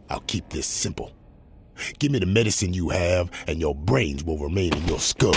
I'll keep this simple. Give me the medicine you have, and your brains will remain in your skull.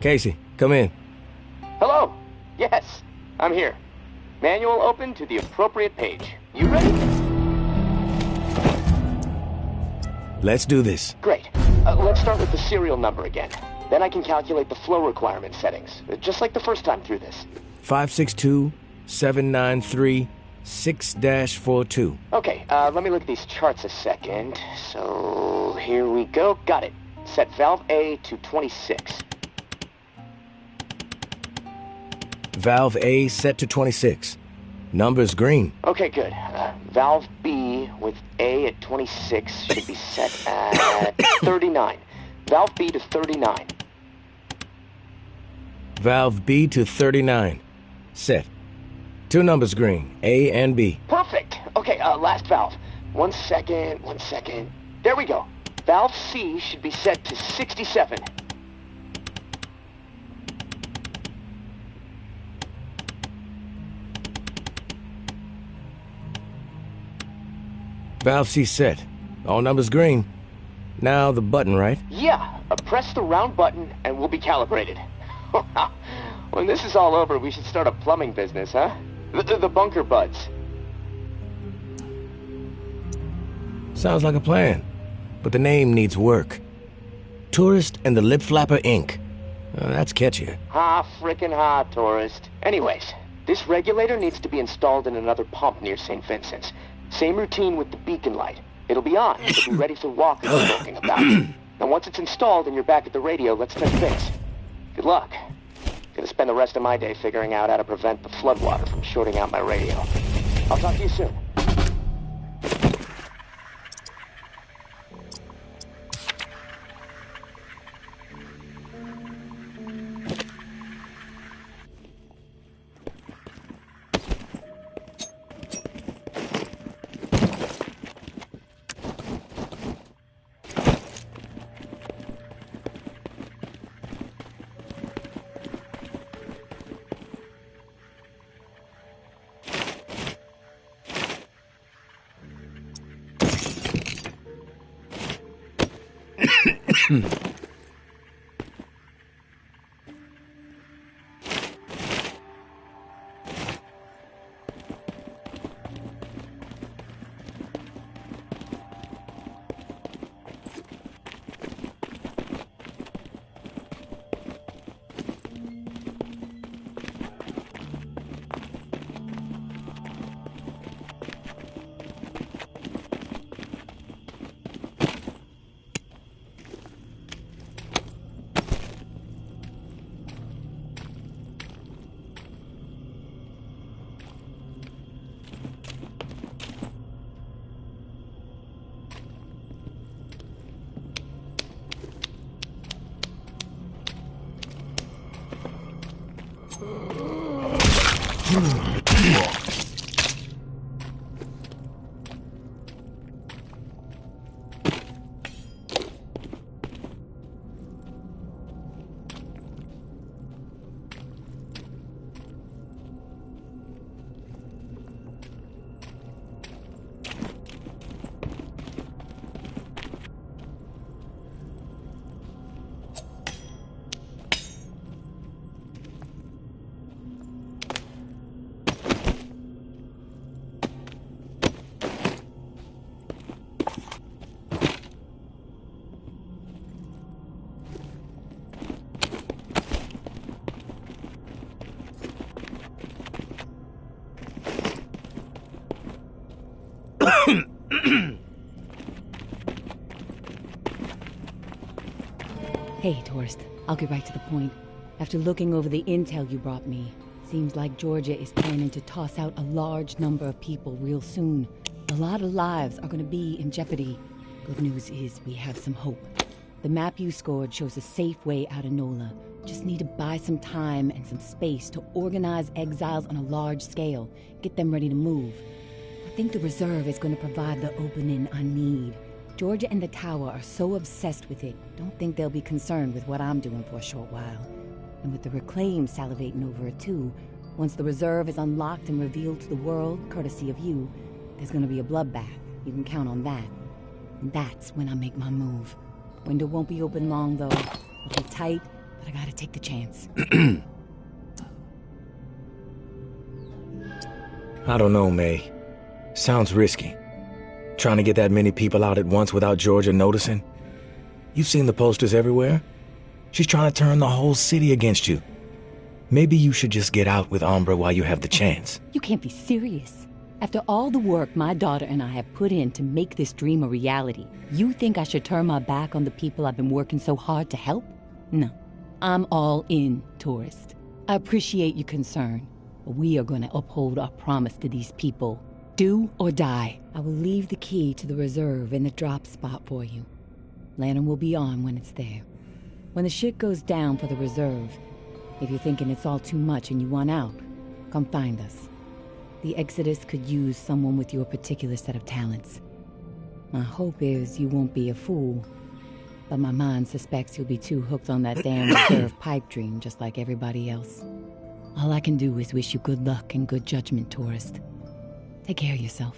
Casey, come in. Hello. Yes, I'm here. Manual open to the appropriate page. You ready? Let's do this. Great. Let's start with the serial number again. Then I can calculate the flow requirement settings, just like the first time through this. 562-793-6-42. Okay, let me look at these charts a second. So, here we go. Got it. Set valve A to 26. Valve A set to 26. Number's green. Okay, good. Valve B with A at 26 should be set at 39. Valve B to 39. Valve B to 39. Set. Two numbers green, A and B. Perfect. Okay, last valve. One second. There we go. Valve C should be set to 67. Valve C set. All numbers green. Now the button, right? Yeah, press the round button and we'll be calibrated. When this is all over, we should start a plumbing business, huh? The bunker buds. Sounds like a plan. But the name needs work. Tourist and the Lip Flapper Inc. That's catchier. Ha, frickin' ha, tourist. Anyways, this regulator needs to be installed in another pump near St. Vincent's. Same routine with the beacon light. It'll be on, it'll be ready for walkers talking about. And once it's installed and you're back at the radio, let's touch base. Good luck. Gonna spend the rest of my day figuring out how to prevent the floodwater from shorting out my radio. I'll talk to you soon. Hey, tourist. I'll get right to the point. After looking over the intel you brought me, seems like Georgia is planning to toss out a large number of people real soon. A lot of lives are gonna be in jeopardy. Good news is we have some hope. The map you scored shows a safe way out of NOLA. Just need to buy some time and some space to organize exiles on a large scale. Get them ready to move. I think the reserve is gonna provide the opening I need. Georgia and the Tower are so obsessed with it, don't think they'll be concerned with what I'm doing for a short while. And with the Reclaim salivating over it too, once the reserve is unlocked and revealed to the world, courtesy of you, there's gonna be a bloodbath. You can count on that. And that's when I make my move. Window won't be open long though. It'll be tight, but I gotta take the chance. I don't know, May. Sounds risky. Trying to get that many people out at once without Georgia noticing. You've seen the posters everywhere. She's trying to turn the whole city against you. Maybe you should just get out with Umbra while you have the chance. You can't be serious. After all the work my daughter and I have put in to make this dream a reality, you think I should turn my back on the people I've been working so hard to help? No. I'm all in, Tourist. I appreciate your concern, but we are going to uphold our promise to these people. Do or die. I will leave the key to the reserve in the drop spot for you. Lantern will be on when it's there. When the shit goes down for the reserve, if you're thinking it's all too much and you want out, come find us. The Exodus could use someone with your particular set of talents. My hope is you won't be a fool, but my mind suspects you'll be too hooked on that damn reserve pipe dream just like everybody else. All I can do is wish you good luck and good judgment, Tourist. Take care of yourself.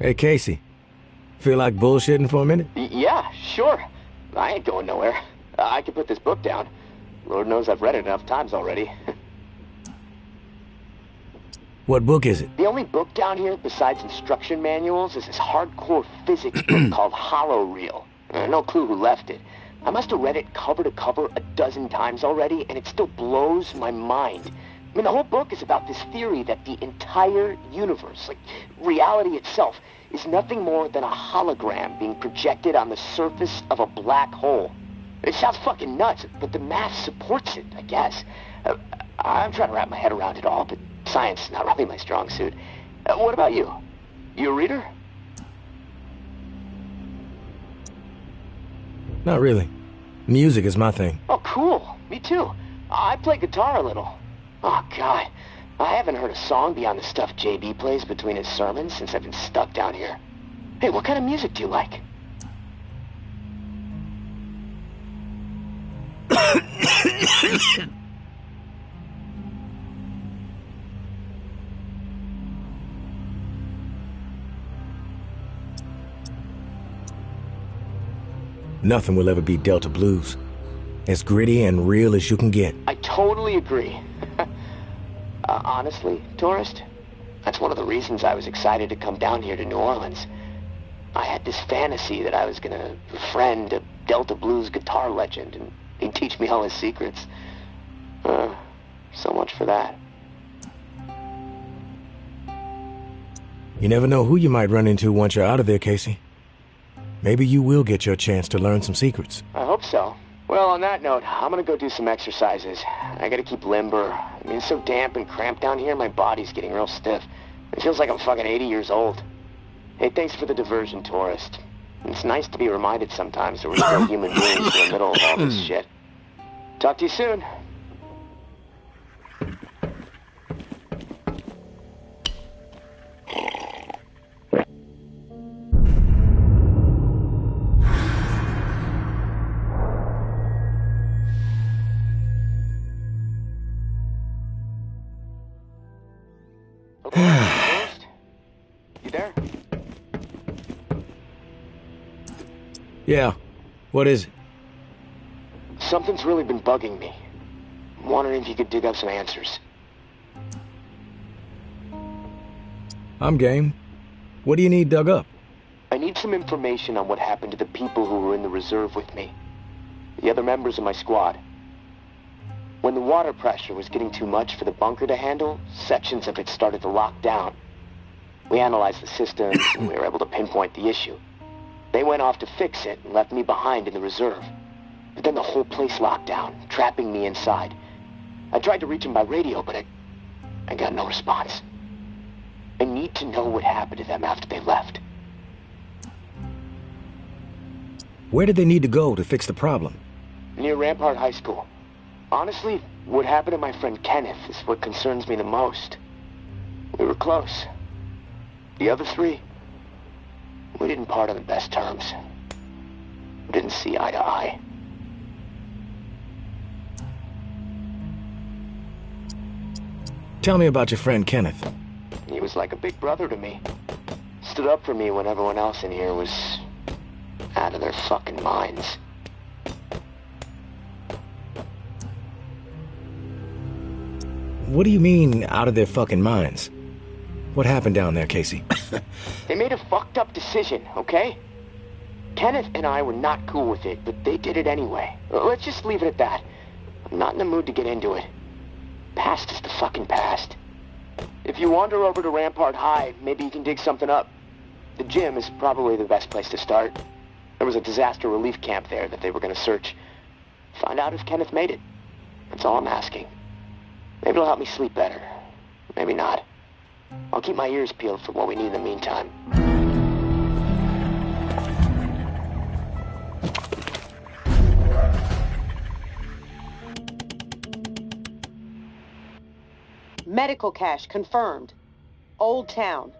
Hey, Casey. Feel like bullshitting for a minute? Yeah, sure. I ain't going nowhere. I can put this book down. Lord knows I've read it enough times already. What book is it? The only book down here besides instruction manuals is this hardcore physics book called Hollow Reel. No clue who left it. I must have read it cover to cover a dozen times already, and it still blows my mind. I mean, the whole book is about this theory that the entire universe, like reality itself, is nothing more than a hologram being projected on the surface of a black hole. It sounds fucking nuts, but the math supports it, I guess. I'm trying to wrap my head around it all, but science is not really my strong suit. What about you? You a reader? Not really. Music is my thing. Oh, cool. Me too. I play guitar a little. Oh, God. I haven't heard a song beyond the stuff JB plays between his sermons since I've been stuck down here. Hey, what kind of music do you like? Nothing will ever beat Delta Blues. As gritty and real as you can get. I totally agree. Honestly, tourist, that's one of the reasons I was excited to come down here to New Orleans. I had this fantasy that I was gonna befriend a Delta Blues guitar legend, and he'd teach me all his secrets. So much for that. You never know who you might run into once you're out of there, Casey. Maybe you will get your chance to learn some secrets. I hope so. Well, on that note, I'm gonna go do some exercises. I gotta keep limber. I mean, it's so damp and cramped down here, my body's getting real stiff. It feels like I'm fucking 80 years old. Hey, thanks for the diversion, tourist. It's nice to be reminded sometimes that we're still human beings in the middle of all this shit. Talk to you soon. You there? Yeah. What is it? Something's really been bugging me. I'm wondering if you could dig up some answers. I'm game. What do you need dug up? I need some information on what happened to the people who were in the reserve with me. The other members of my squad. When the water pressure was getting too much for the bunker to handle, sections of it started to lock down. We analyzed the systems, and we were able to pinpoint the issue. They went off to fix it and left me behind in the reserve. But then the whole place locked down, trapping me inside. I tried to reach them by radio, but I got no response. I need to know what happened to them after they left. Where did they need to go to fix the problem? Near Rampart High School. Honestly, what happened to my friend Kenneth is what concerns me the most. We were close. The other three, we didn't part on the best terms. We didn't see eye to eye. Tell me about your friend Kenneth. He was like a big brother to me. Stood up for me when everyone else in here was out of their fucking minds. What do you mean, out of their fucking minds? What happened down there, Casey? They made a fucked up decision, okay? Kenneth and I were not cool with it, but they did it anyway. Let's just leave it at that. I'm not in the mood to get into it. Past is the fucking past. If you wander over to Rampart High, maybe you can dig something up. The gym is probably the best place to start. There was a disaster relief camp there that they were going to search. Find out if Kenneth made it. That's all I'm asking. Maybe it'll help me sleep better. Maybe not. I'll keep my ears peeled for what we need in the meantime. Medical cache confirmed. Old Town.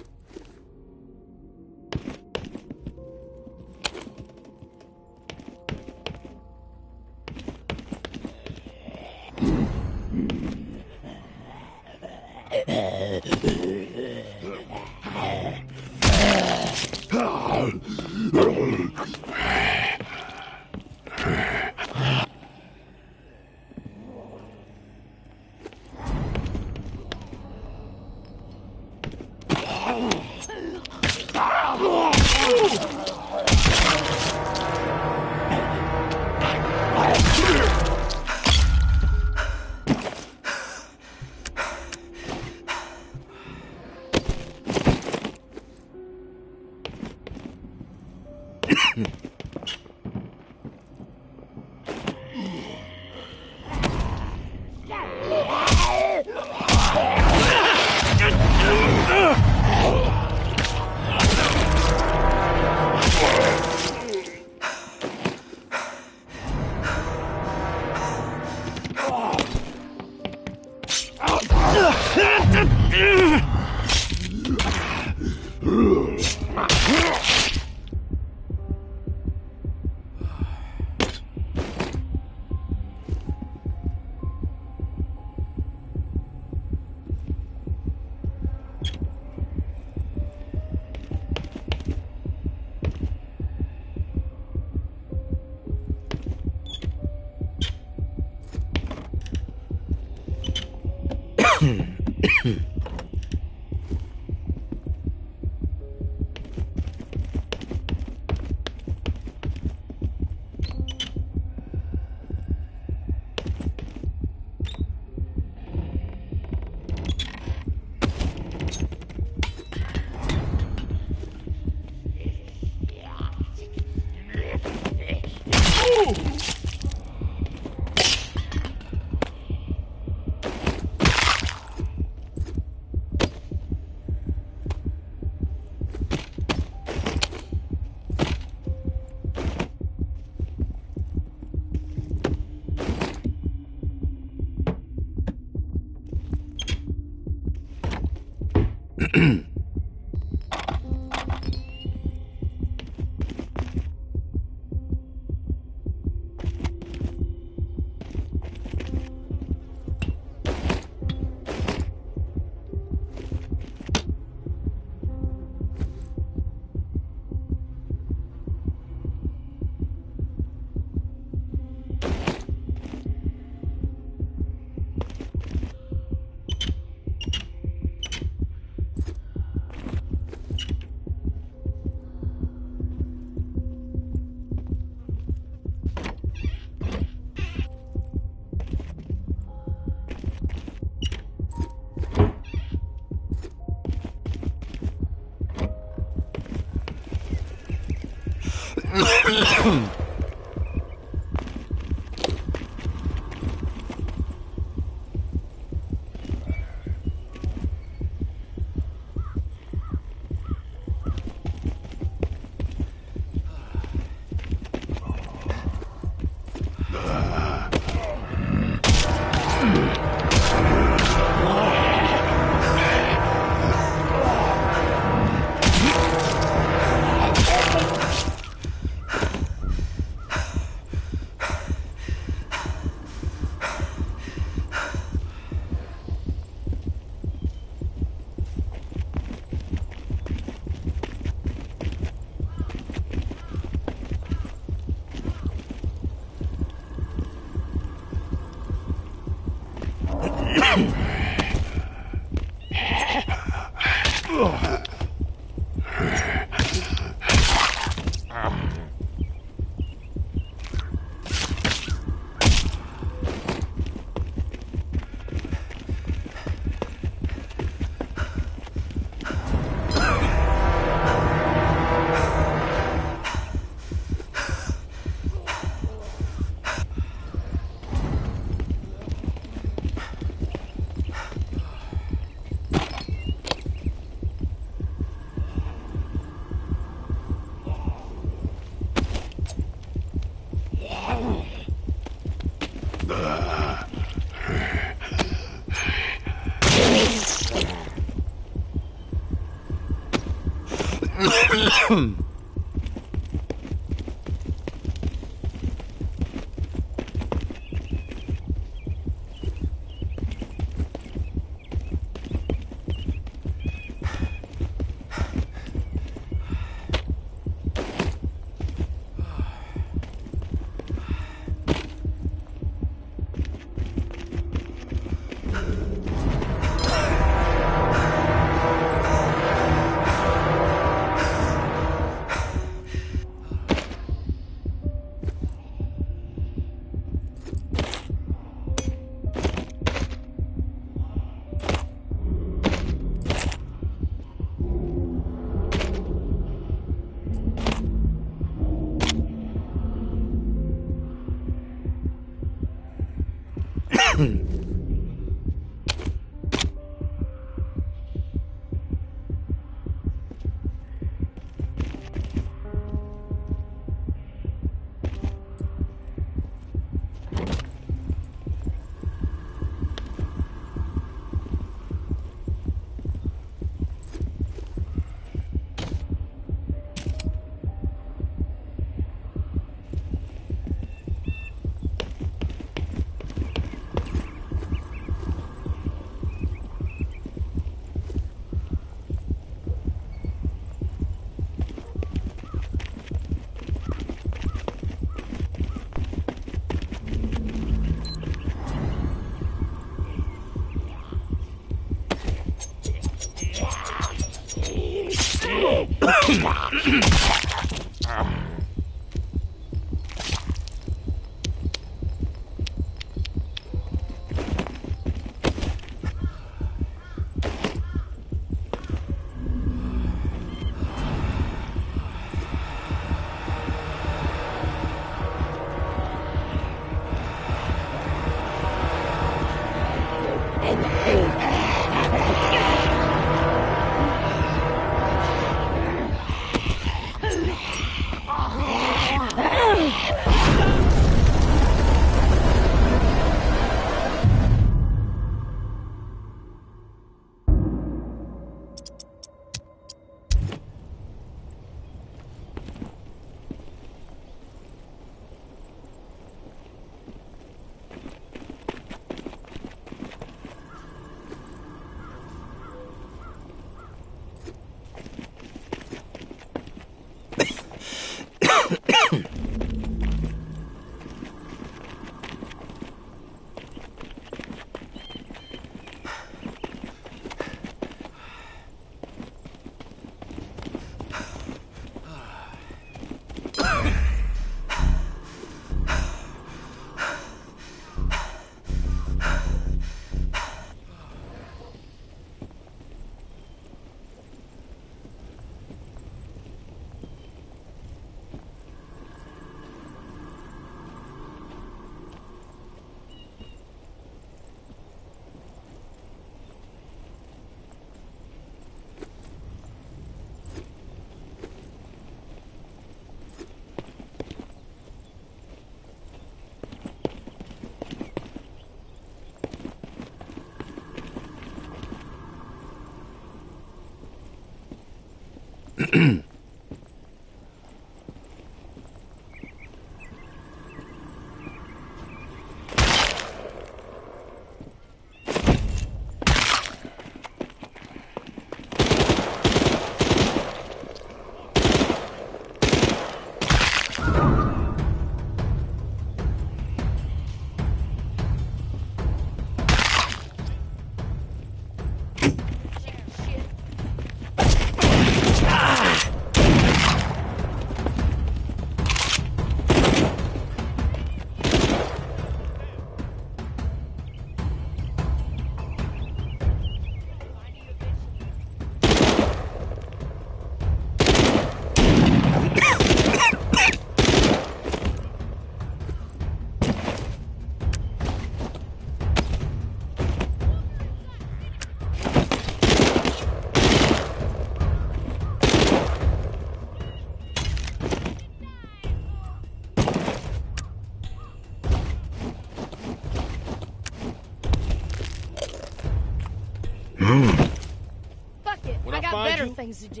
better things to do.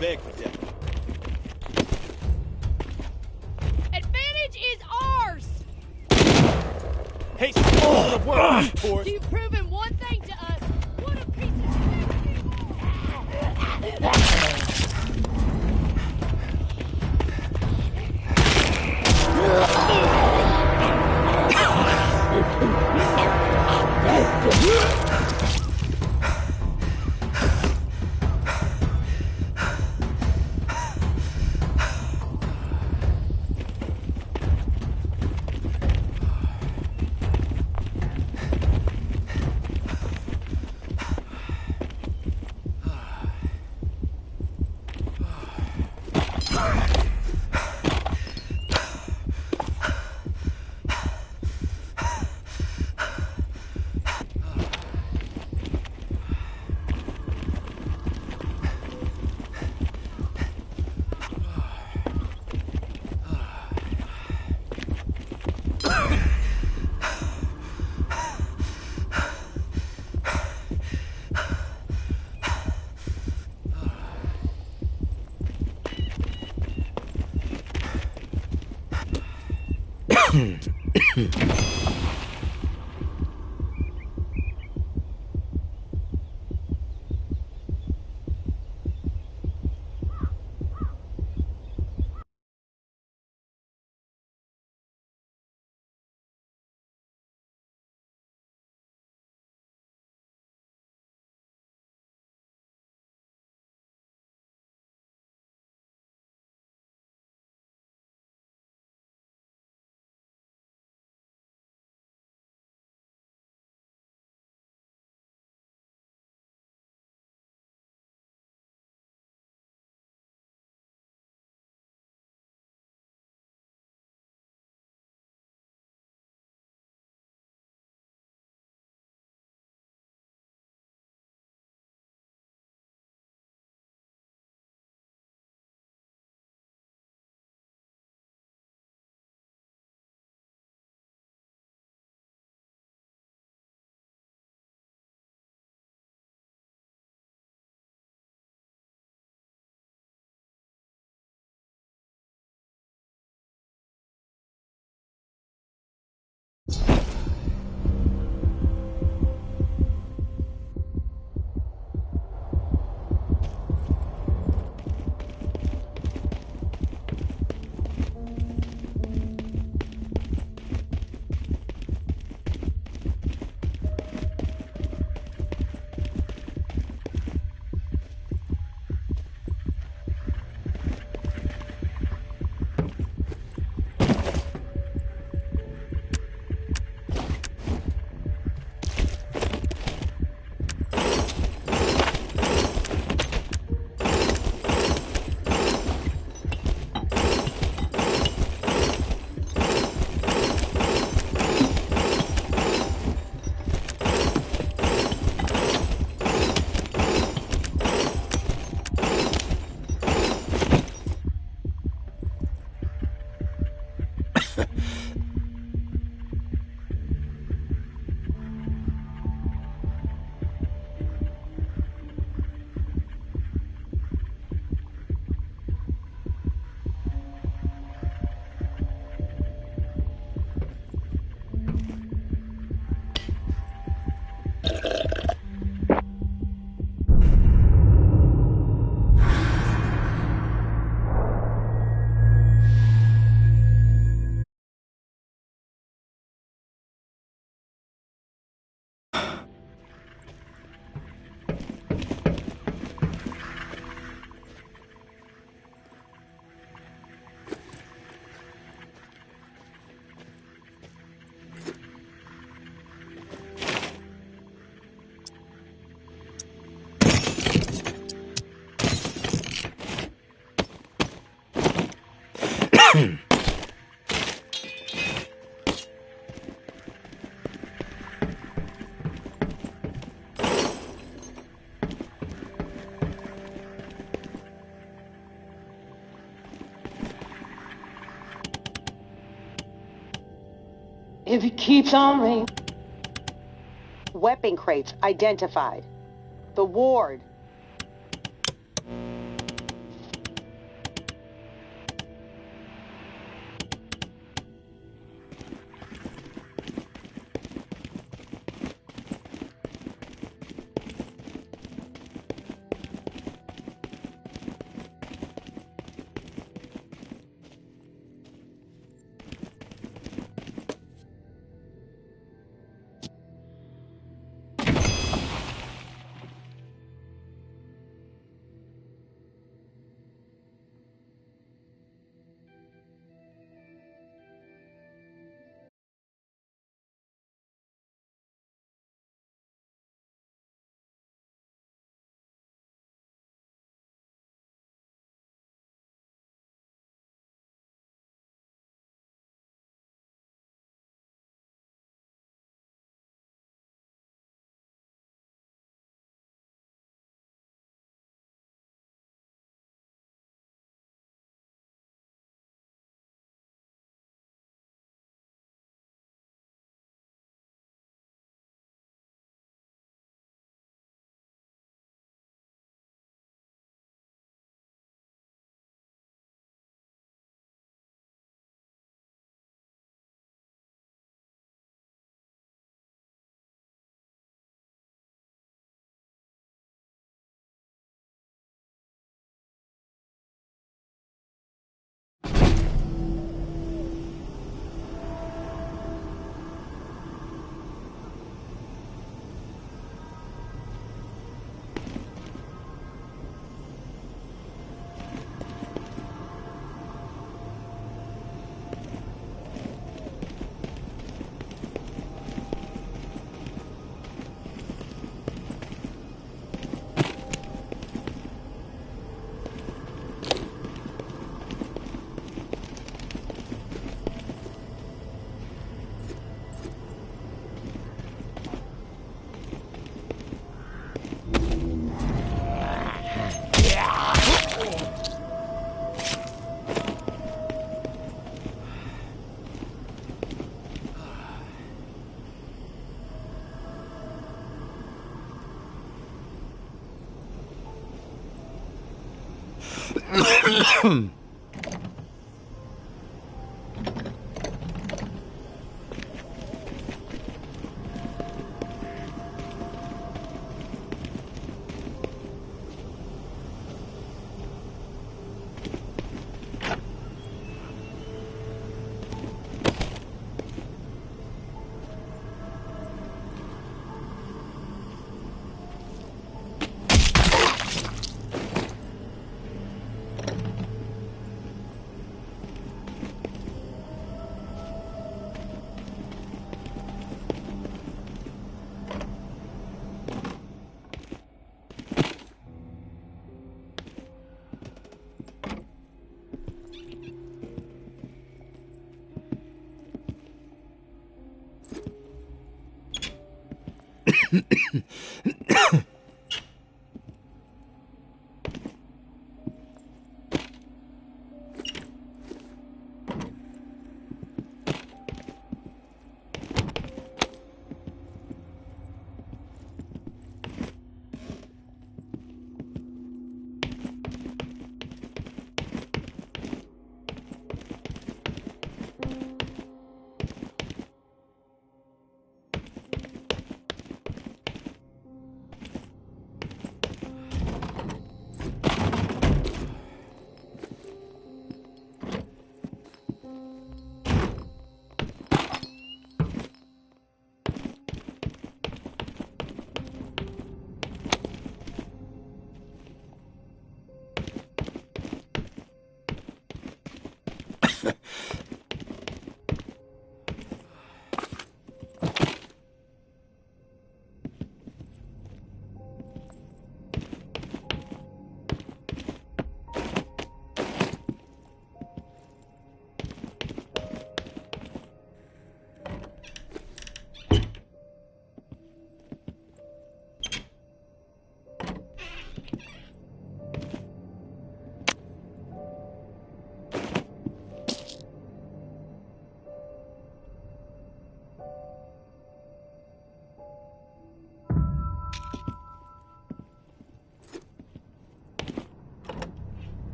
Beg for death. Advantage is ours! Hey, the world, Taurus. You've proven one thing to us. What a piece If it keeps on raining. Weapon crates identified. The ward.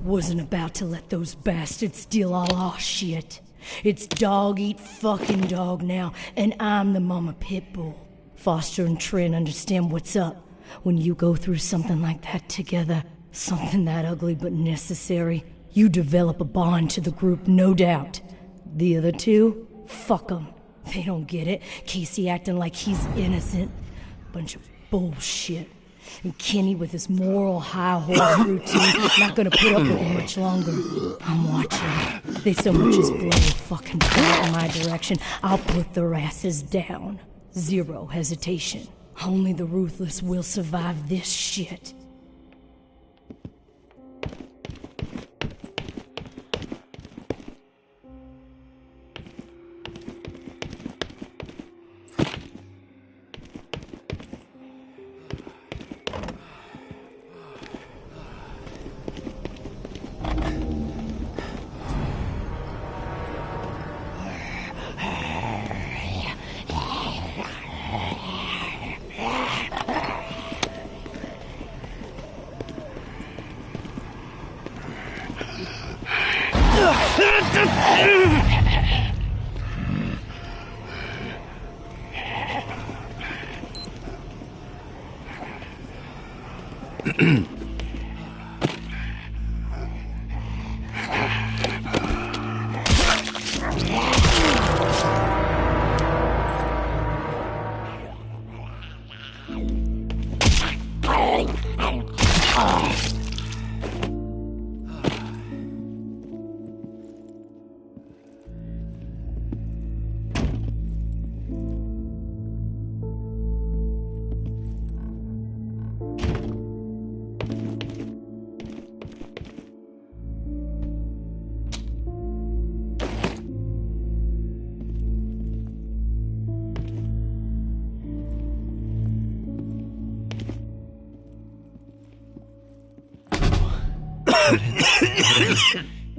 Wasn't about to let those bastards steal all our shit. It's dog eat fucking dog now, and I'm the mama pit bull. Foster and Trent understand what's up. When you go through something like that together, something that ugly but necessary, you develop a bond to the group, no doubt. The other two? Fuck them. They don't get it. Casey acting like he's innocent. Bunch of bullshit. And Kenny with his moral high horse routine, not gonna put up with it much longer. I'm watching. They so much as blow a fucking fire in my direction, I'll put their asses down. Zero hesitation. Only the ruthless will survive this shit.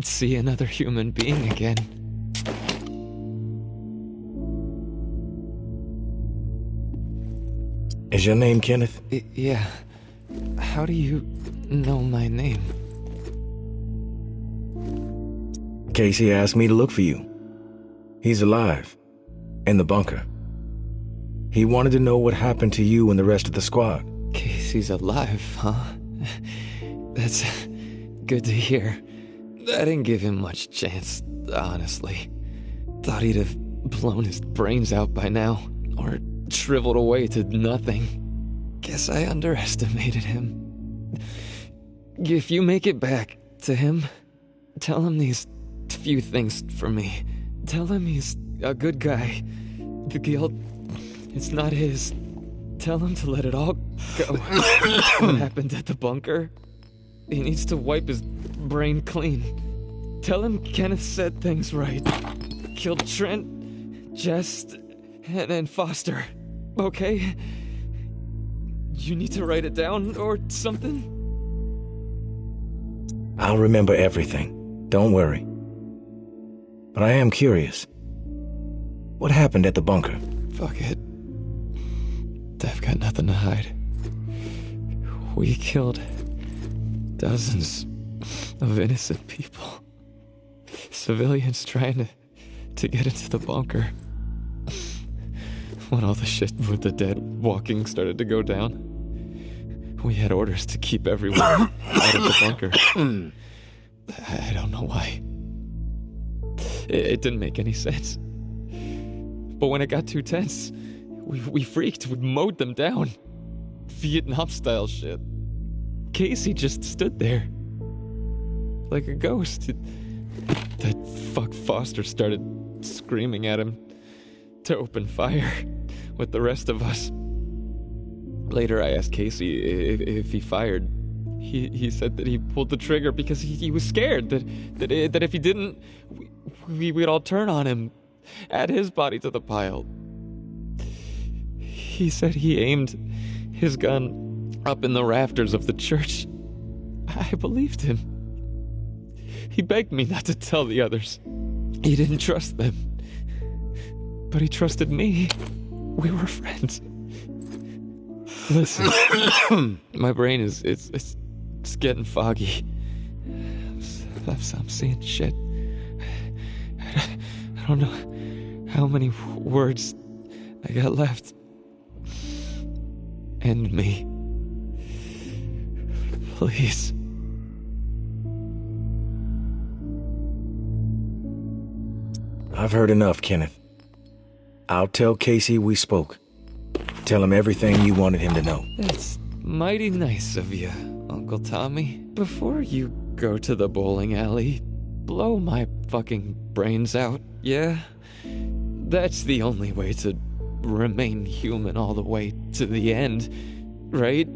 See another human being again. Is your name Kenneth? Yeah. How do you know my name? Casey asked me to look for you. He's alive. In the bunker. He wanted to know what happened to you and the rest of the squad. Casey's alive, huh? That's good to hear. I didn't give him much chance, honestly. Thought he'd have blown his brains out by now, or shriveled away to nothing. Guess I underestimated him. If you make it back to him, tell him these few things for me. Tell him he's a good guy. The guilt, it's not his. Tell him to let it all go. What happened at the bunker? He needs to wipe his brain clean. Tell him Kenneth said things right. Killed Trent, Jess, and Foster. Okay? You need to write it down or something? I'll remember everything. Don't worry. But I am curious. What happened at the bunker? Fuck it. I've got nothing to hide. We killed dozens of innocent people. Civilians trying to get into the bunker. When all the shit with the dead walking started to go down, we had orders to keep everyone out of the bunker. I don't know why. It didn't make any sense. But when it got too tense, we freaked. We mowed them down. Vietnam-style shit. Casey just stood there. Like a ghost. That fuck Foster started screaming at him to open fire with the rest of us. Later, I asked Casey if he fired. He said that he pulled the trigger because he was scared that if he didn't, we'd all turn on him, add his body to the pile. He said he aimed his gun up in the rafters of the church. I believed him. He begged me not to tell the others. He didn't trust them. But he trusted me. We were friends. Listen, my brain is getting foggy. I'm seeing shit. I don't know how many words I got left. End me. Please. I've heard enough, Kenneth. I'll tell Casey we spoke. Tell him everything you wanted him to know. That's mighty nice of you, Uncle Tommy. Before you go to the bowling alley, blow my fucking brains out, yeah? That's the only way to remain human all the way to the end, right?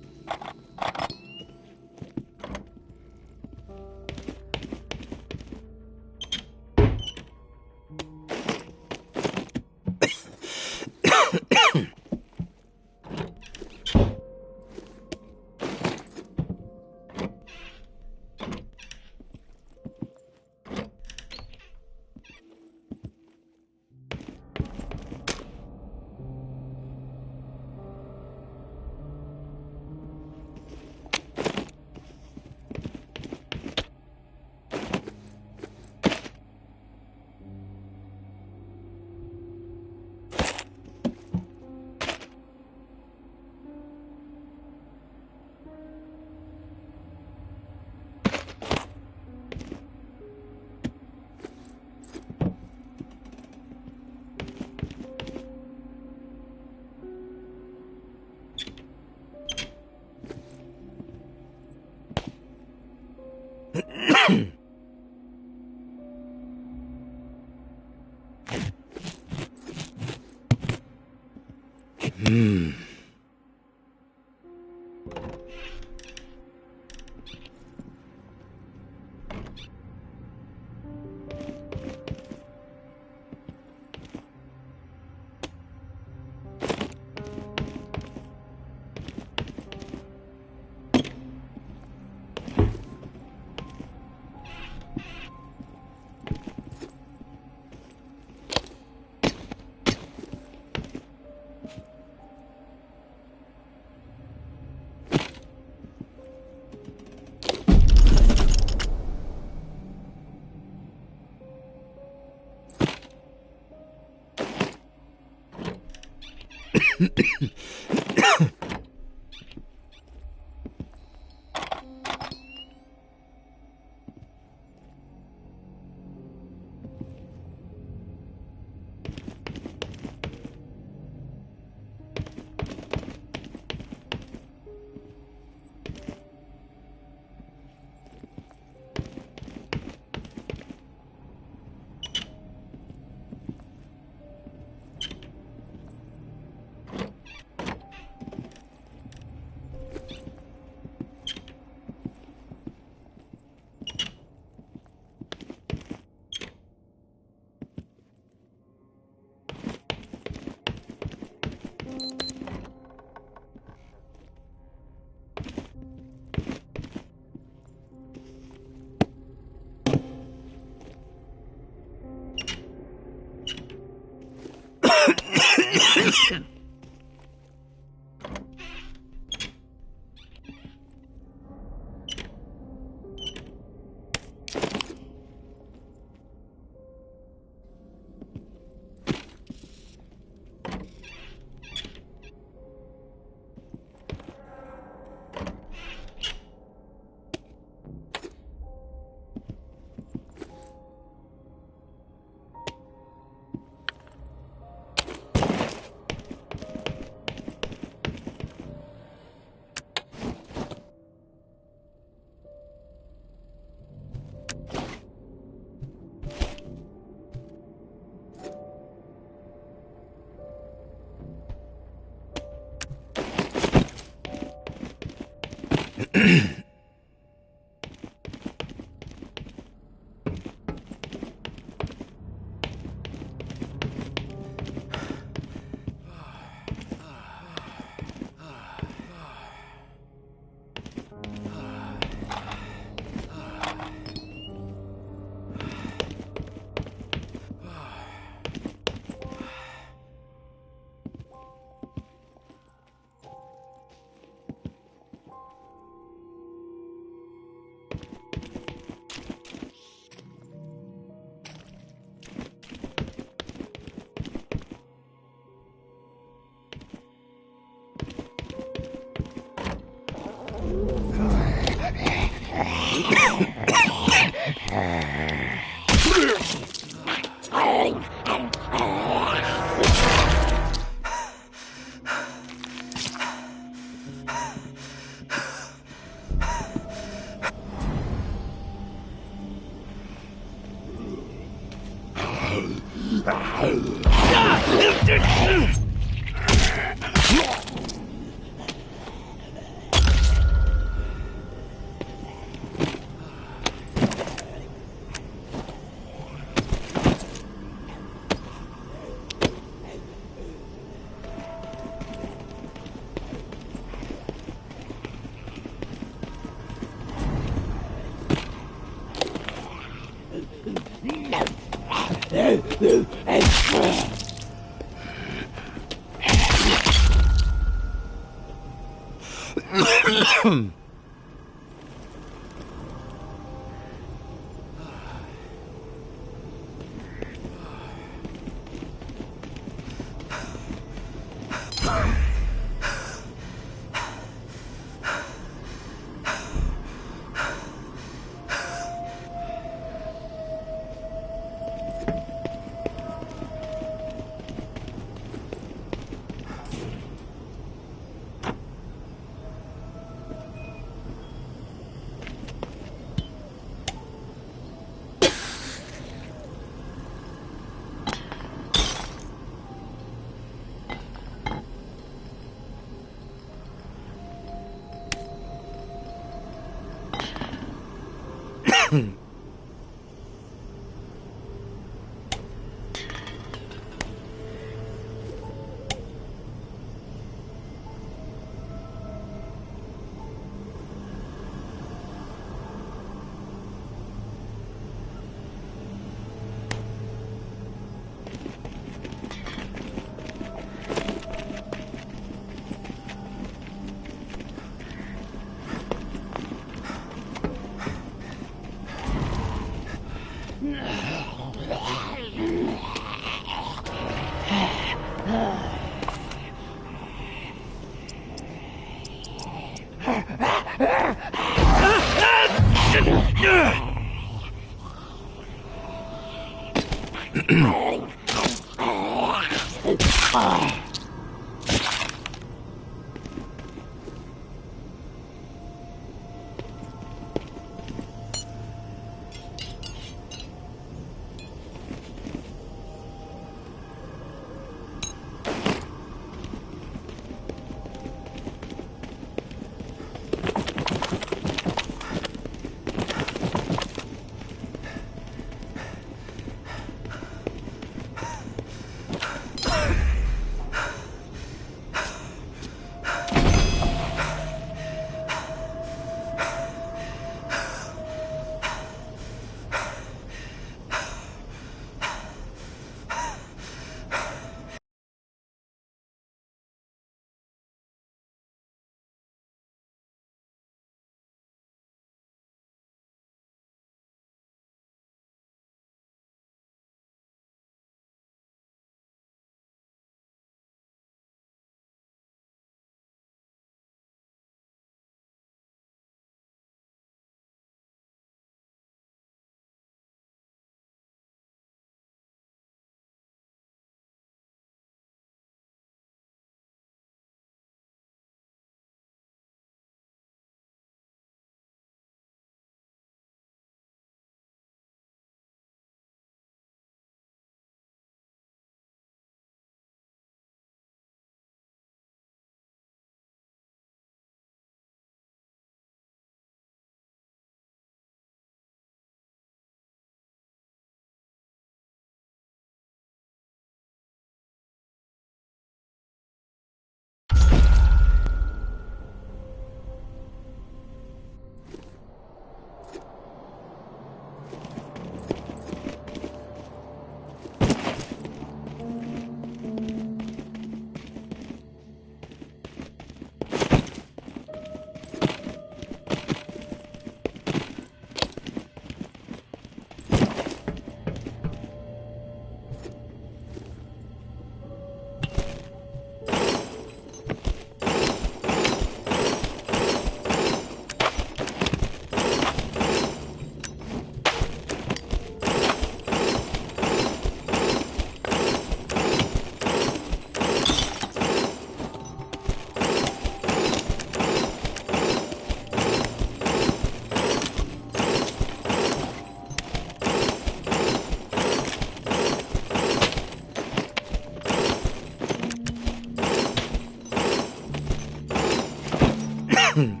You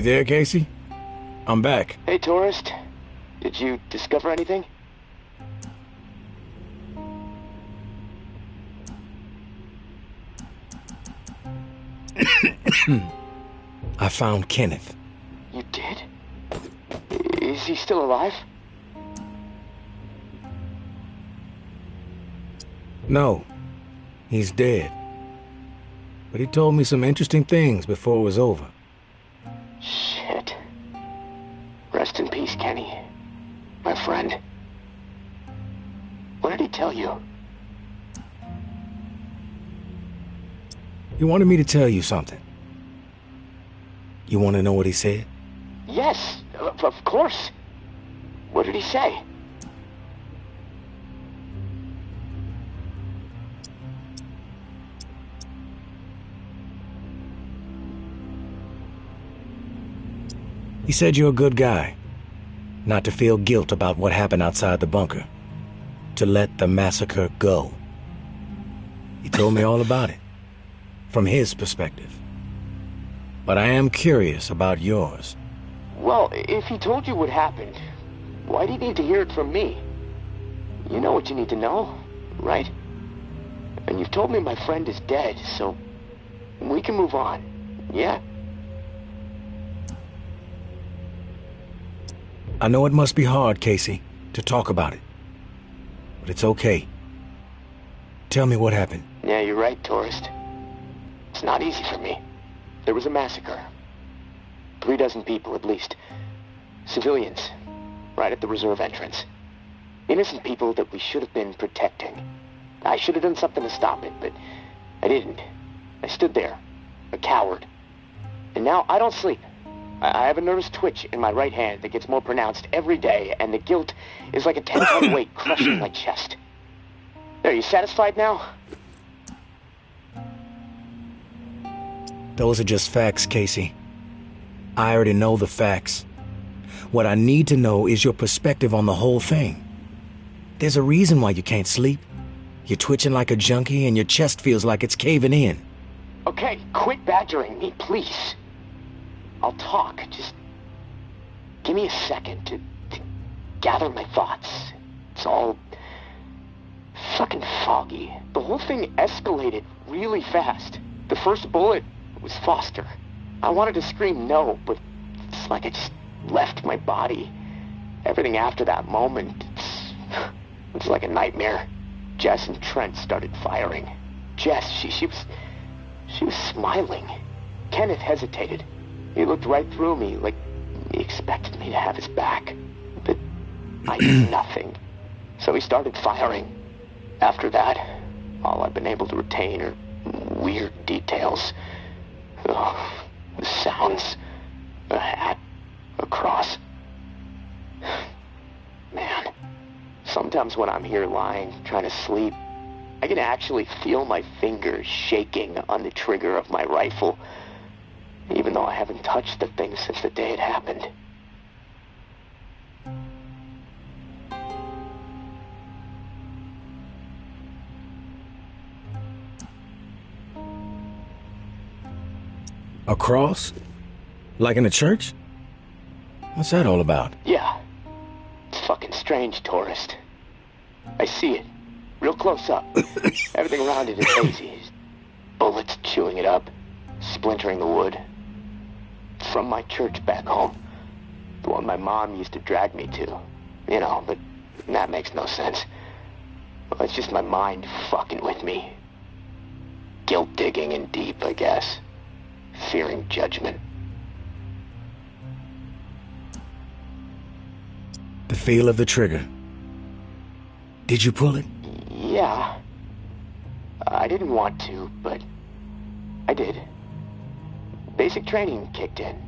there, Casey? I'm back. Hey, tourist. Did you discover anything? I found Kenneth. You did? Is he still alive? No, he's dead. But he told me some interesting things before it was over. Shit. Rest in peace, Kenny. My friend. What did he tell you? He wanted me to tell you something. You want to know what he said? Yes, of course. What did he say? He said you're a good guy. Not to feel guilt about what happened outside the bunker. To let the massacre go. He told me all about it. From his perspective. But I am curious about yours. Well, if he told you what happened, why do you need to hear it from me? You know what you need to know, right? And you've told me my friend is dead, so we can move on, yeah? I know it must be hard, Casey, to talk about it. But it's okay. Tell me what happened. Yeah, you're right, tourist. It's not easy for me. There was a massacre. 36 people, at least. Civilians. Right at the reserve entrance. Innocent people that we should have been protecting. I should have done something to stop it, but I didn't. I stood there. A coward. And now I don't sleep. I have a nervous twitch in my right hand that gets more pronounced every day, and the guilt is like a 10-ton weight crushing my chest. Are you satisfied now? Those are just facts, Casey. I already know the facts. What I need to know is your perspective on the whole thing. There's a reason why you can't sleep. You're twitching like a junkie and your chest feels like it's caving in. Okay, quit badgering me, please. I'll talk, just give me a second to gather my thoughts. It's all fucking foggy. The whole thing escalated really fast. The first bullet was Foster. I wanted to scream no, but it's like I just left my body. Everything after that moment, it's like a nightmare. Jess and Trent started firing. Jess, she was smiling. Kenneth hesitated. He looked right through me, like he expected me to have his back. But I did nothing. So he started firing. After that, all I've been able to retain are weird details. Oh, the sounds. A hat. A cross. Man. Sometimes when I'm here lying, trying to sleep, I can actually feel my fingers shaking on the trigger of my rifle, even though I haven't touched the thing since the day it happened. A cross? Like in a church? What's that all about? Yeah. It's fucking strange, tourist. I see it. Real close up. Everything around it is hazy. Bullets chewing it up. Splintering the wood. It's from my church back home. The one my mom used to drag me to. You know, but that makes no sense. Well, it's just my mind fucking with me. Guilt digging in deep, I guess. Fearing judgment. The feel of the trigger. Did you pull it? Yeah. I didn't want to, but I did. Basic training kicked in.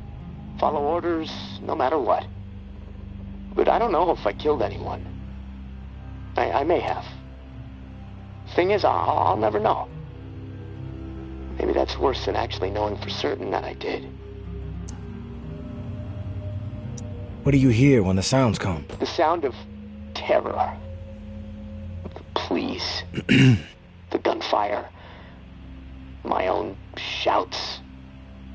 Follow orders no matter what. But I don't know if I killed anyone. I may have. Thing is, I'll never know. Maybe that's worse than actually knowing for certain that I did. What do you hear when the sounds come? The sound of terror. The pleas. The gunfire. My own shouts.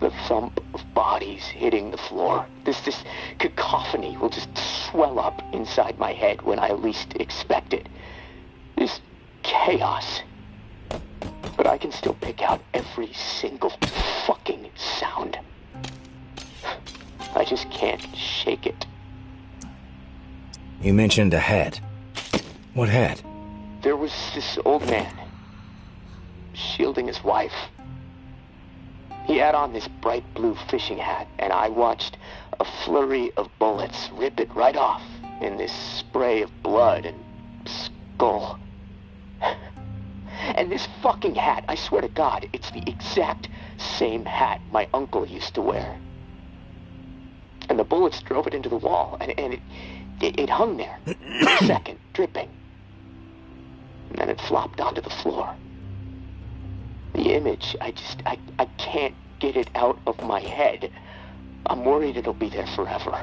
The thump of bodies hitting the floor. This cacophony will just swell up inside my head when I least expect it. This chaos. But I can still pick out every single fucking sound. I just can't shake it. You mentioned a hat. What hat? There was this old man, shielding his wife. He had on this bright blue fishing hat, and I watched a flurry of bullets rip it right off in this spray of blood and skull. And this fucking hat, I swear to God, it's the exact same hat my uncle used to wear. And the bullets drove it into the wall, and it hung there for a second, dripping. And then it flopped onto the floor. The image, I can't get it out of my head. I'm worried it'll be there forever.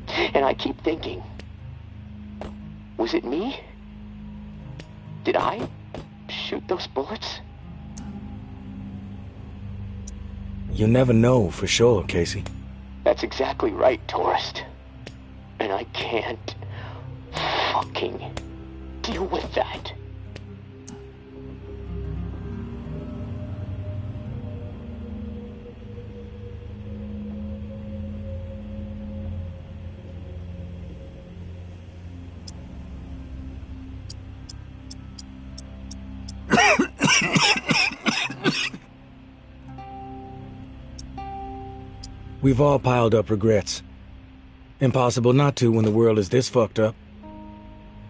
And I keep thinking, was it me? Did I shoot those bullets? You'll never know for sure, Casey. That's exactly right, tourist. And I can't fucking deal with that. We've all piled up regrets. Impossible not to when the world is this fucked up.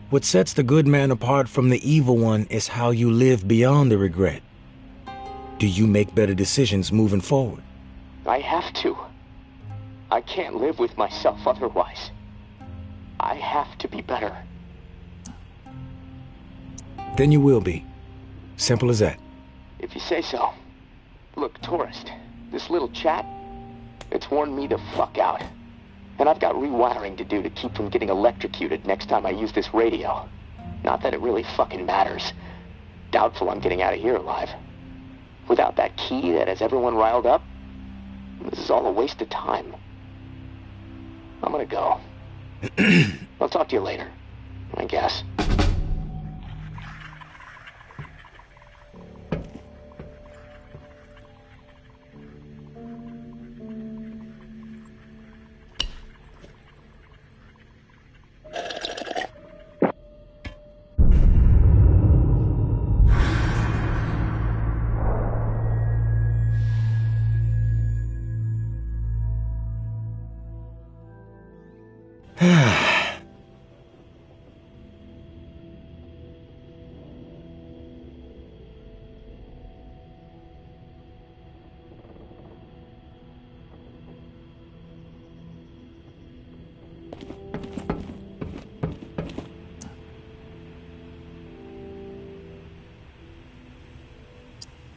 What sets the good man apart from the evil one is how you live beyond the regret. Do you make better decisions moving forward? I have to. I can't live with myself otherwise. I have to be better. Then you will be. Simple as that. If you say so. Look, tourist, this little chat, it's worn me the fuck out. And I've got rewiring to do to keep from getting electrocuted next time I use this radio. Not that it really fucking matters. Doubtful I'm getting out of here alive. Without that key that has everyone riled up, this is all a waste of time. I'm gonna go. I'll talk to you later, I guess.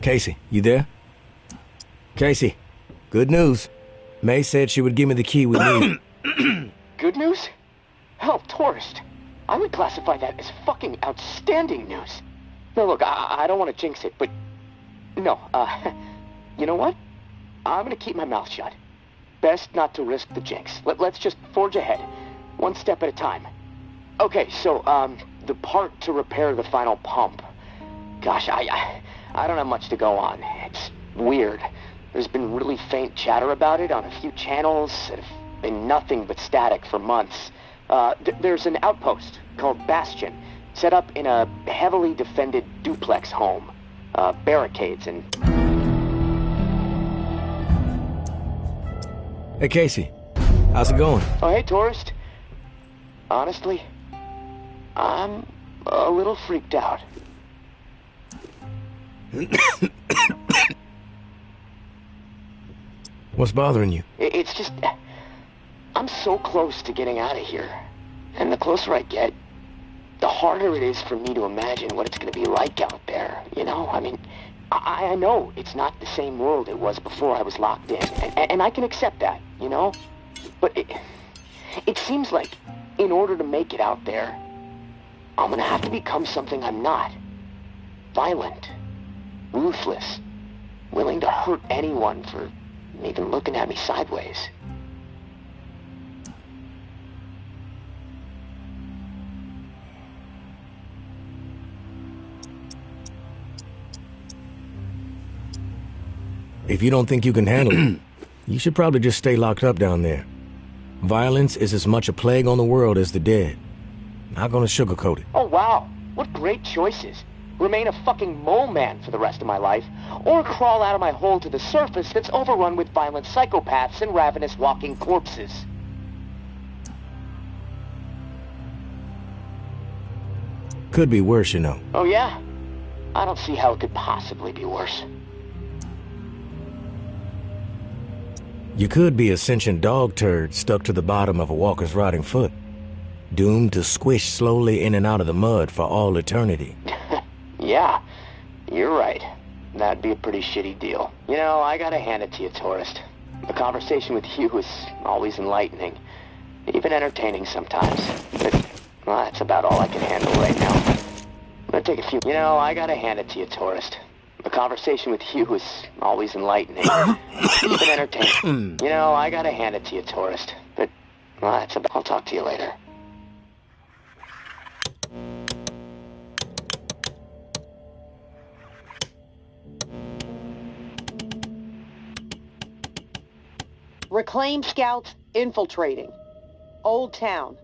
Casey, you there? Casey, good news. May said she would give me the key we need. Good news? Hell, tourist. I would classify that as fucking outstanding news. No, look, I don't want to jinx it, but... No, you know what? I'm gonna keep my mouth shut. Best not to risk the jinx. Let's just forge ahead. One step at a time. Okay, so, the part to repair the final pump. Gosh, I don't have much to go on. It's weird. There's been really faint chatter about it on a few channels that have been nothing but static for months. There's an outpost called Bastion, set up in a heavily defended duplex home. Barricades and... Hey, Casey. How's it going? Oh, hey, tourist. Honestly, I'm a little freaked out. What's bothering you? It's just... I'm so close to getting out of here. And the closer I get, the harder it is for me to imagine what it's going to be like out there, you know? I mean, I know it's not the same world it was before I was locked in, and I can accept that, you know? But it seems like in order to make it out there, I'm going to have to become something I'm not. Violent, ruthless, willing to hurt anyone for even looking at me sideways. If you don't think you can handle it, you should probably just stay locked up down there. Violence is as much a plague on the world as the dead. Not gonna sugarcoat it. Oh, wow. What great choices. Remain a fucking mole man for the rest of my life, or crawl out of my hole to the surface that's overrun with violent psychopaths and ravenous walking corpses. Could be worse, you know. Oh, yeah? I don't see how it could possibly be worse. You could be a sentient dog turd stuck to the bottom of a walker's rotting foot, doomed to squish slowly in and out of the mud for all eternity. Yeah, you're right. That'd be a pretty shitty deal. You know, I gotta hand it to you, tourist. A conversation with you is always enlightening, even entertaining sometimes. But, well, that's about all I can handle right now. I'm gonna take a few... You know, I gotta hand it to you, tourist. A conversation with you is always enlightening, even entertaining. You know, I gotta hand it to you, tourist. But, well, that's about... I'll talk to you later. Reclaim scouts infiltrating. Old Town.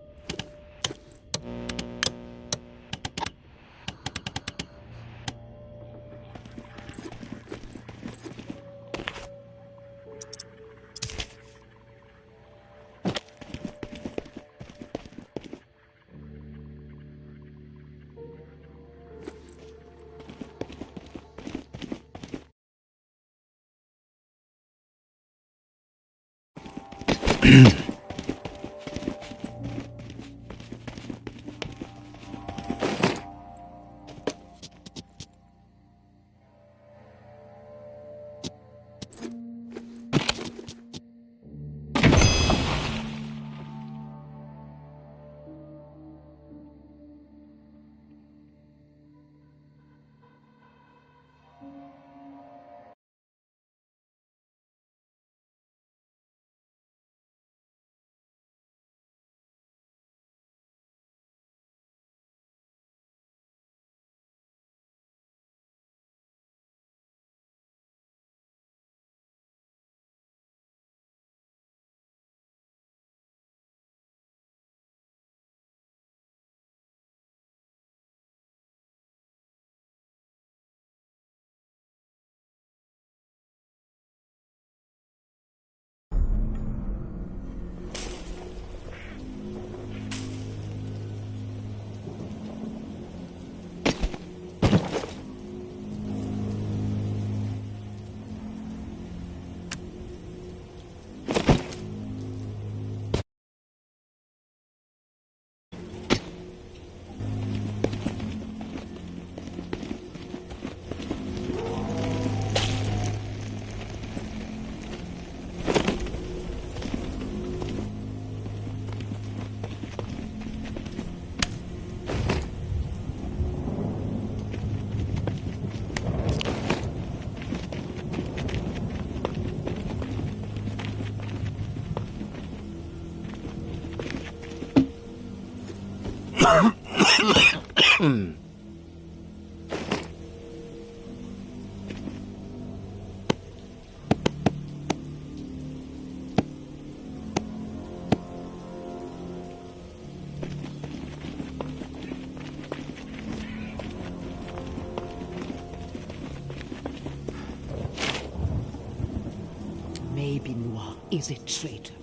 Maybe Noir is a traitor.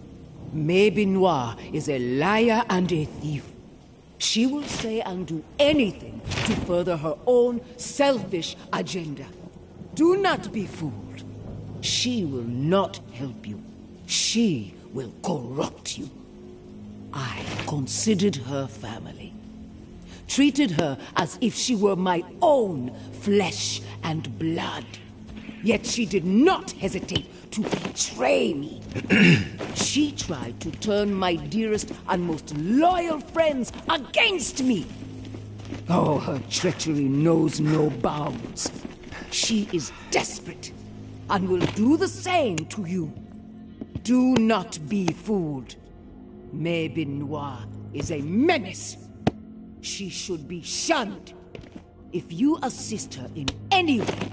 May Benoit is a liar and a thief. She will say and do anything to further her own selfish agenda. Do not be fooled. She will not help you. She will corrupt you. I considered her family. Treated her as if she were my own flesh and blood. Yet she did not hesitate to betray me. She tried to turn my dearest and most loyal friends against me. Oh, her treachery knows no bounds. She is desperate and will do the same to you. Do not be fooled. May Benoit is a menace. She should be shunned. If you assist her in any way,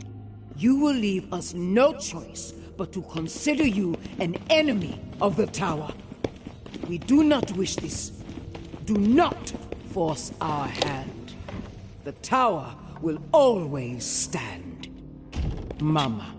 you will leave us no choice but to consider you an enemy of the Tower. We do not wish this. Do not force our hand. The Tower will always stand. Mama.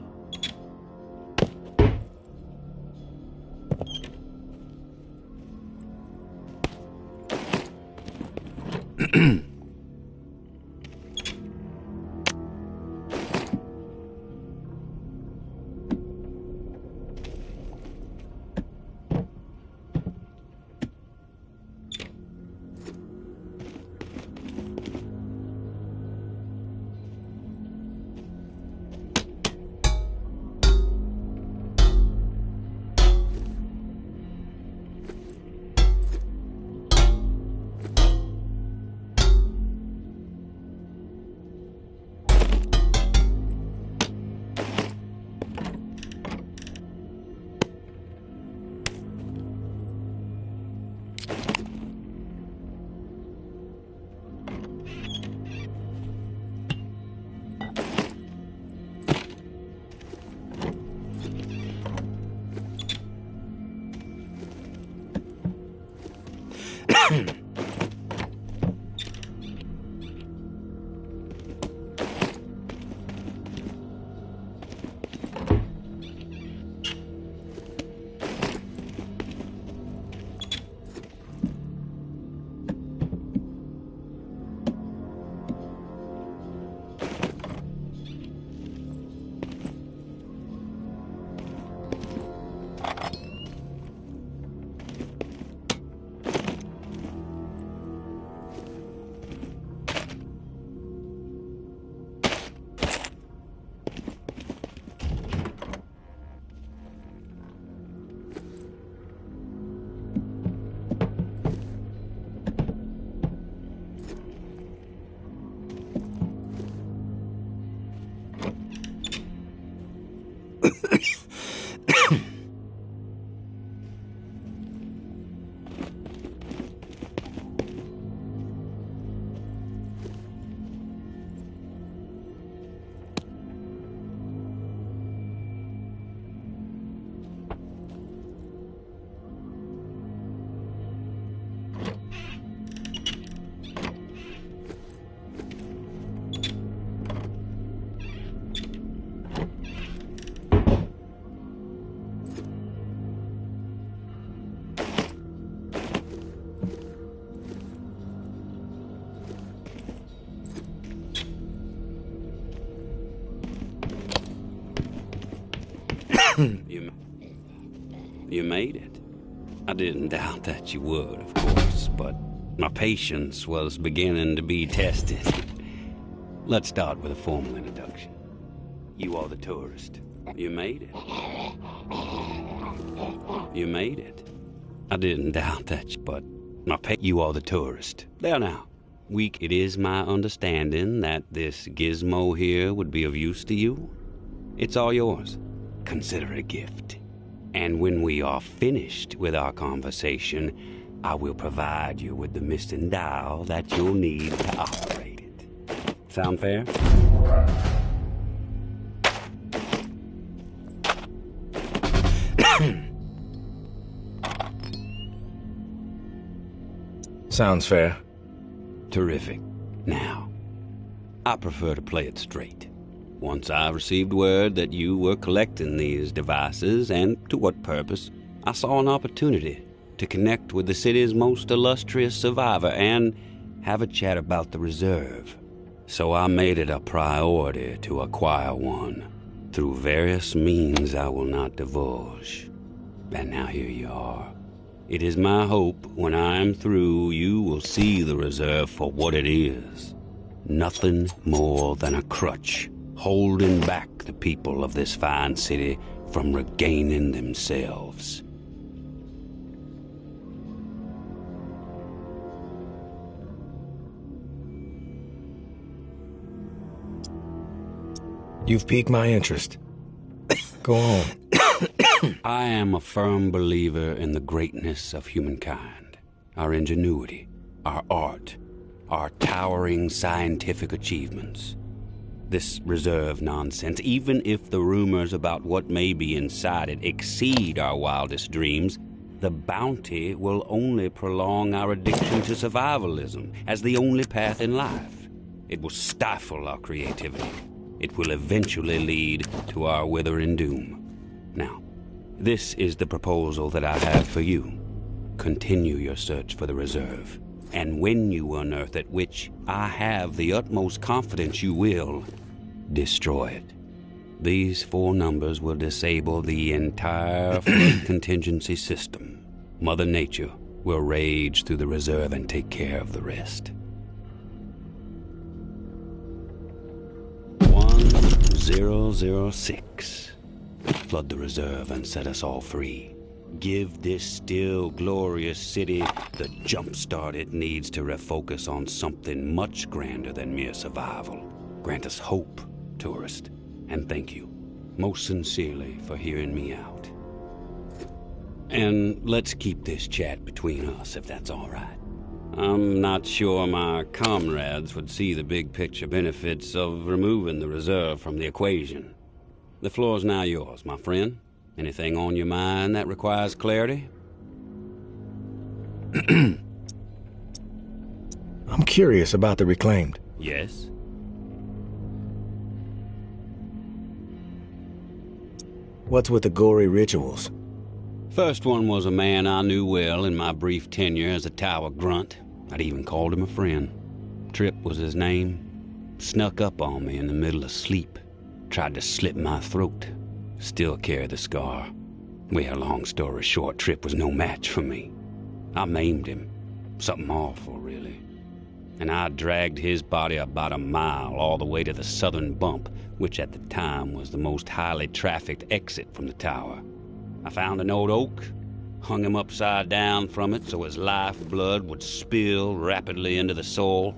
You made it. I didn't doubt that you would, of course, but my patience was beginning to be tested. Let's start with a formal introduction. You are the tourist. You made it. You made it. I didn't doubt that, but you are the tourist. There now. It is my understanding that this gizmo here would be of use to you. It's all yours. Consider it a gift. And when we are finished with our conversation, I will provide you with the missing dial that you'll need to operate it. Sound fair? Sounds fair. Terrific. Now, I prefer to play it straight. Once I received word that you were collecting these devices, and to what purpose, I saw an opportunity to connect with the city's most illustrious survivor and have a chat about the reserve. So I made it a priority to acquire one, through various means I will not divulge. And now here you are. It is my hope when I am through, you will see the reserve for what it is. Nothing more than a crutch, holding back the people of this fine city from regaining themselves. You've piqued my interest. Go on. I am a firm believer in the greatness of humankind, our ingenuity, our art, our towering scientific achievements. This reserve nonsense, even if the rumors about what may be inside it exceed our wildest dreams, the bounty will only prolong our addiction to survivalism as the only path in life. It will stifle our creativity. It will eventually lead to our withering doom. Now, this is the proposal that I have for you. Continue your search for the reserve, and when you unearth it, which I have the utmost confidence you will, destroy it. These 4 numbers will disable the entire flood contingency system. Mother Nature will rage through the reserve and take care of the rest. 1006. Flood the reserve and set us all free. Give this still glorious city the jump start it needs to refocus on something much grander than mere survival. Grant us hope, tourist, and thank you, most sincerely, for hearing me out. And let's keep this chat between us, if that's all right. I'm not sure my comrades would see the big picture benefits of removing the reserve from the equation. The floor's now yours, my friend. Anything on your mind that requires clarity? I'm curious about the reclaimed. Yes? What's with the gory rituals? First one was a man I knew well in my brief tenure as a tower grunt. I'd even called him a friend. Tripp was his name. Snuck up on me in the middle of sleep. Tried to slit my throat. Still carry the scar. Well, long story short, Tripp was no match for me. I maimed him. Something awful, really. And I dragged his body about a mile all the way to the southern bump, which at the time was the most highly trafficked exit from the tower. I found an old oak, hung him upside down from it so his lifeblood would spill rapidly into the soil,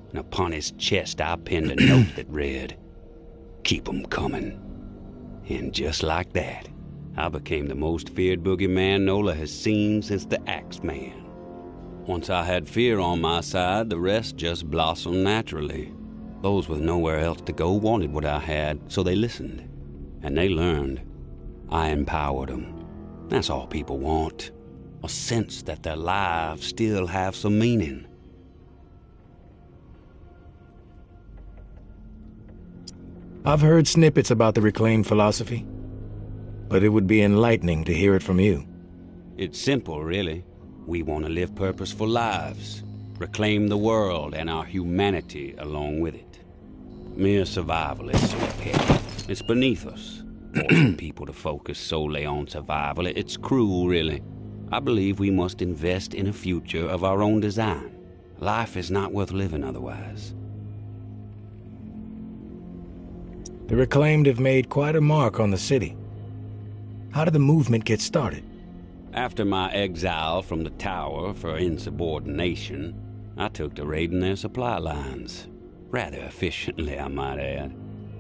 and upon his chest I pinned a note that read, "Keep 'em coming." And just like that, I became the most feared boogeyman Nola has seen since the Axeman. Once I had fear on my side, the rest just blossomed naturally. Those with nowhere else to go wanted what I had, so they listened. And they learned. I empowered them. That's all people want. A sense that their lives still have some meaning. I've heard snippets about the reclaimed philosophy, but it would be enlightening to hear it from you. It's simple, really. We want to live purposeful lives, reclaim the world and our humanity along with it. Mere survival is so petty. It's beneath us. Forcing people to focus solely on survival, it's cruel, really. I believe we must invest in a future of our own design. Life is not worth living otherwise. The reclaimed have made quite a mark on the city. How did the movement get started? After my exile from the tower for insubordination, I took to raiding their supply lines. Rather efficiently, I might add.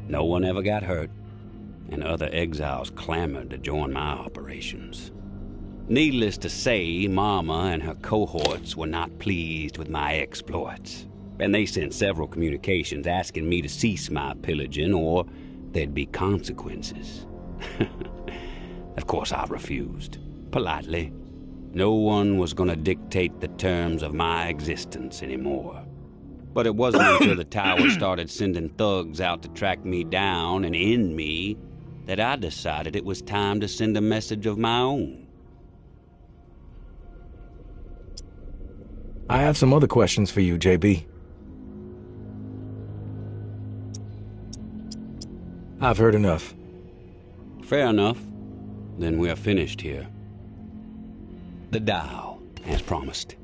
No one ever got hurt, and other exiles clamored to join my operations. Needless to say, Mama and her cohorts were not pleased with my exploits, and they sent several communications asking me to cease my pillaging or there'd be consequences. Of course, I refused, politely. No one was going to dictate the terms of my existence anymore. But it wasn't until the tower started sending thugs out to track me down and end me that I decided it was time to send a message of my own. I have some other questions for you, JB. I've heard enough. Fair enough. Then we're finished here. The dial, as promised.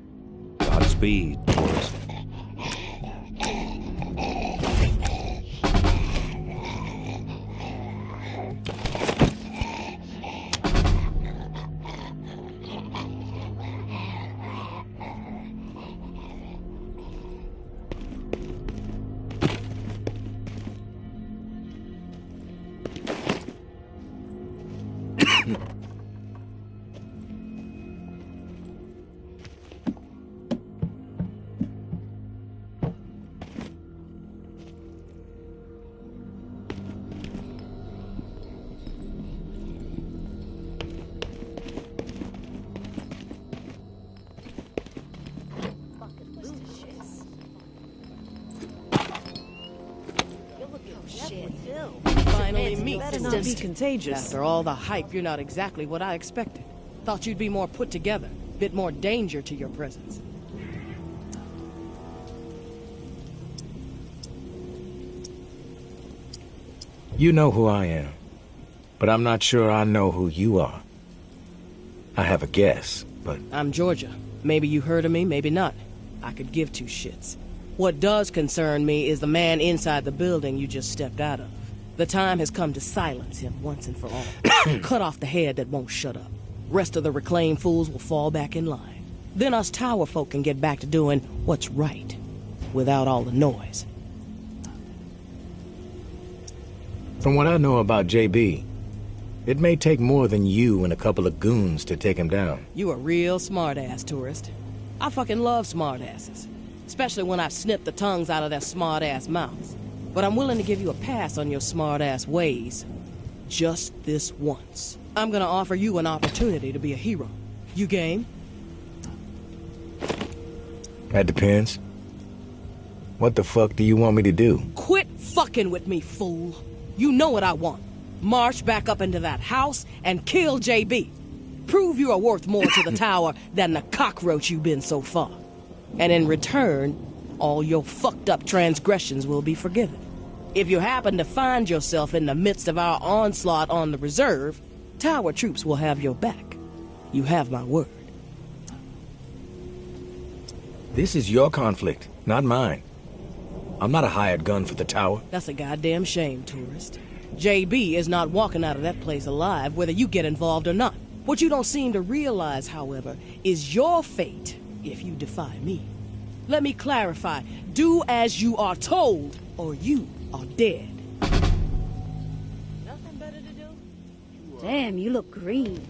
Godspeed, tourist. Finally meet systems be contagious. After all the hype, you're not exactly what I expected. Thought you'd be more put together, bit more danger to your presence. You know who I am, but I'm not sure I know who you are. I have a guess, but... I'm Georgia. Maybe you heard of me, maybe not. I could give two shits. What does concern me is the man inside the building you just stepped out of. The time has come to silence him once and for all. Cut off the head that won't shut up. Rest of the reclaimed fools will fall back in line. Then us tower folk can get back to doing what's right, without all the noise. From what I know about JB, it may take more than you and a couple of goons to take him down. You a real smart-ass, tourist. I fucking love smart-asses. Especially when I've snipped the tongues out of their smart-ass mouths. But I'm willing to give you a pass on your smart-ass ways. Just this once. I'm gonna offer you an opportunity to be a hero. You game? That depends. What the fuck do you want me to do? Quit fucking with me, fool. You know what I want. March back up into that house and kill JB. Prove you are worth more to the tower than the cockroach you've been so far. And in return, all your fucked up transgressions will be forgiven. If you happen to find yourself in the midst of our onslaught on the reserve, tower troops will have your back. You have my word. This is your conflict, not mine. I'm not a hired gun for the tower. That's a goddamn shame, tourist. JB is not walking out of that place alive, whether you get involved or not. What you don't seem to realize, however, is your fate if you defy me. Let me clarify. Do as you are told, or you are dead. Nothing better to do? Damn, you look green.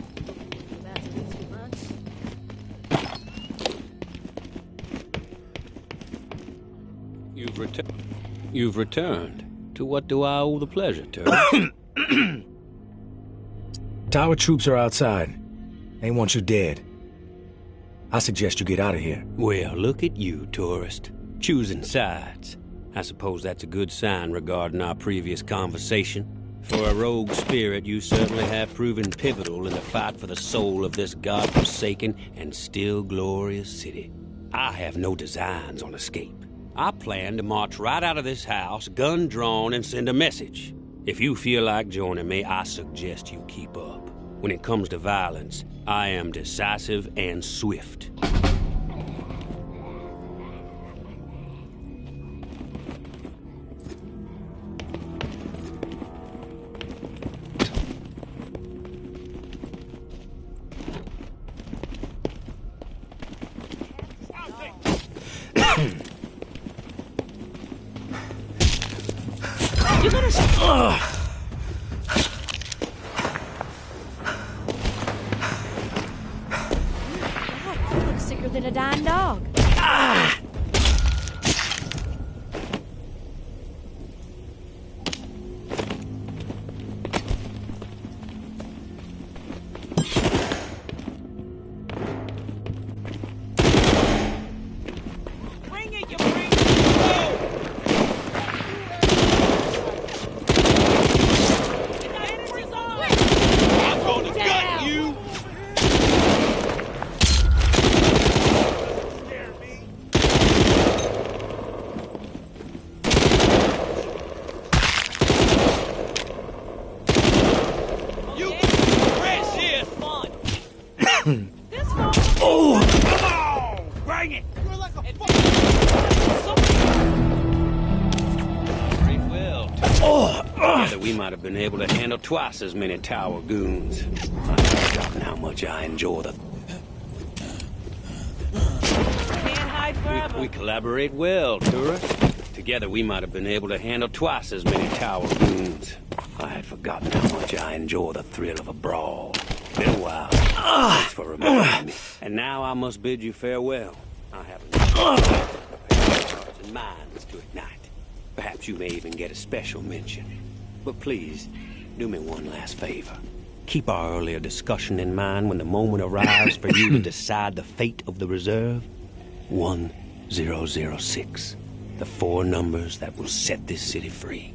You've returned. To what do I owe the pleasure, Turtle? Tower troops are outside. They want you dead. I suggest you get out of here. Well, look at you, tourist. Choosing sides. I suppose that's a good sign regarding our previous conversation. For a rogue spirit, you certainly have proven pivotal in the fight for the soul of this godforsaken and still glorious city. I have no designs on escape. I plan to march right out of this house, gun drawn, and send a message. If you feel like joining me, I suggest you keep up. When it comes to violence, I am decisive and swift. You're gonna... You look sicker than a dying dog. Dang it! You're like a Great will. Together we might have been able to handle twice as many tower goons. I've forgotten how much I enjoy the... Can't hide forever. We collaborate well, tourist. Together we might have been able to handle twice as many tower goons. I had forgotten how much I enjoy the thrill of a brawl. Been a while. Thanks for reminding me. And now I must bid you farewell. I haven't prepared hearts and minds to ignite. Perhaps you may even get a special mention. But please, do me one last favor. Keep our earlier discussion in mind when the moment arrives for you to decide the fate of the reserve. 1006. The 4 numbers that will set this city free.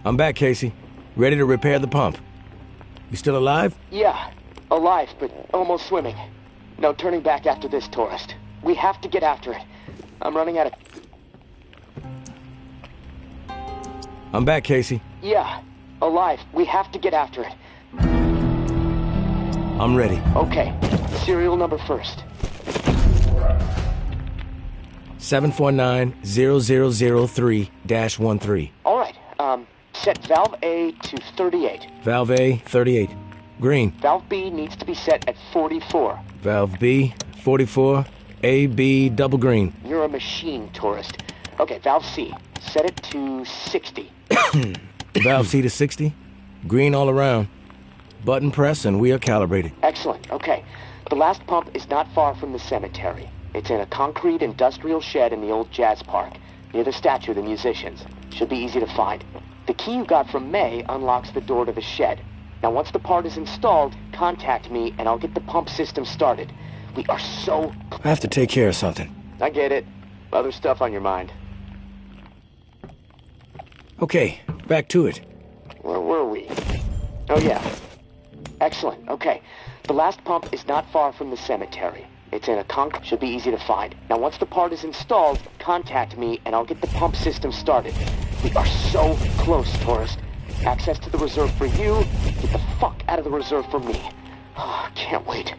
I'm back, Casey. Ready to repair the pump. You still alive? Yeah, alive, but almost swimming. No turning back after this, tourist. We have to get after it. I'm running out of... I'm back, Casey. Yeah, alive. We have to get after it. I'm ready. Okay, serial number first. 749-0003-13. All right, set valve A to 38. Valve A, 38. Green. Valve B needs to be set at 44. Valve B, 44. A, B, double green. You're a machine, tourist. Okay, valve C. Set it to 60. Valve C to 60. Green all around. Button press and we are calibrated. Excellent, okay. The last pump is not far from the cemetery. It's in a concrete industrial shed in the old jazz park, near the statue of the musicians. Should be easy to find. The key you got from May unlocks the door to the shed. Now once the part is installed, contact me and I'll get the pump system started. We are so... I have to take care of something. I get it. Other stuff on your mind. Okay, back to it. Where were we? Oh yeah. Excellent, okay. The last pump is not far from the cemetery. It's in a concrete... Should be easy to find. Now once the part is installed, contact me and I'll get the pump system started. We are so close, tourist. Access to the reserve for you. Get the fuck out of the reserve for me. Oh, can't wait.